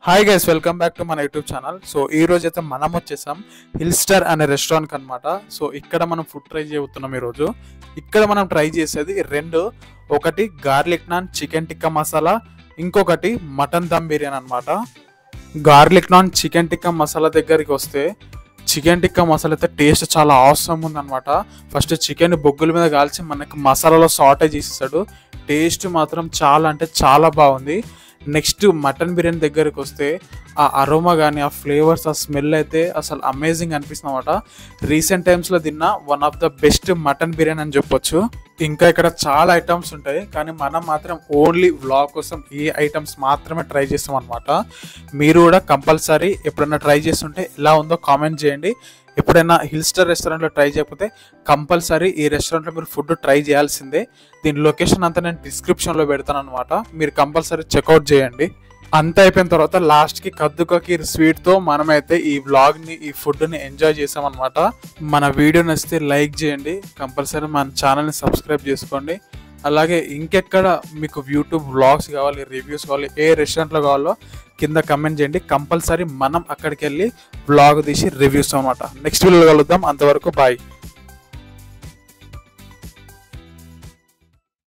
Hi guys, welcome back to మన YouTube channel. So ఈ రోజు అయితే మనం వచ్చేసాం హిల్ స్టార్ అనే రెస్టారెంట్కి అనమాట. సో ఇక్కడ మనం ఫుడ్ ట్రై చేయబోతున్నాం. ఈరోజు ఇక్కడ మనం ట్రై చేసేది రెండు, ఒకటి garlic non chicken tikka masala, ఇంకొకటి మటన్ దమ్ బిర్యానీ అనమాట. Garlic non chicken tikka masala దగ్గరికి వస్తే చికెన్ టిక్కా మసాలా అయితే టేస్ట్ చాలా అవసరం ఉందన్నమాట. ఫస్ట్ చికెన్ బొగ్గుల మీద కాల్చి మనకి మసాలాలో సాటే చేసేసాడు. టేస్ట్ మాత్రం చాలా అంటే చాలా బాగుంది. నెక్స్ట్ మటన్ బిర్యానీ దగ్గరికి వస్తే ఆ అరోమా కానీ ఆ ఫ్లేవర్స్ ఆ స్మెల్ అయితే అసలు అమేజింగ్ అనిపిస్తుంది అనమాట. రీసెంట్ టైమ్స్లో తిన్న one of the best mutton biryani అని చెప్పొచ్చు. ఇంకా ఇక్కడ చాలా ఐటమ్స్ ఉంటాయి, కానీ మనం మాత్రం ఓన్లీ వ్లాగ్ కోసం ఈ ఐటమ్స్ మాత్రమే ట్రై చేస్తాం అనమాట. మీరు కూడా కంపల్సరీ ఎప్పుడైనా ట్రై చేస్తుంటే ఎలా ఉందో కామెంట్ చేయండి. ఎప్పుడైనా హిల్ స్టార్ రెస్టారెంట్లో ట్రై చేయకపోతే కంపల్సరీ ఈ రెస్టారెంట్లో మీరు ఫుడ్ ట్రై చేయాల్సిందే. దీని లొకేషన్ అంతా నేను డిస్క్రిప్షన్లో పెడతాను అనమాట. మీరు కంపల్సరీ చెక్అవుట్ చేయండి. అంతా అయిపోయిన తర్వాత లాస్ట్కి కద్దుకకి స్వీట్తో మనమైతే ఈ వ్లాగ్ని ఈ ఫుడ్ని ఎంజాయ్ చేసామన్నమాట. మన వీడియో నచ్చితే లైక్ చేయండి, కంపల్సరీ మన ఛానల్ని సబ్స్క్రైబ్ చేసుకోండి. అలాగే ఇంకెక్కడ మీకు యూట్యూబ్ వ్లాగ్స్ కావాలి, రివ్యూస్ కావాలి, ఏ రెస్టారెంట్లో కావాలో కింద కమెంట్ చేయండి. కంపల్సరీ మనం అక్కడికి వెళ్ళి వ్లాగ్ తీసి రివ్యూస్ అనమాట. నెక్స్ట్ వీడియోలో కలుద్దాం. అంతవరకు బాయ్.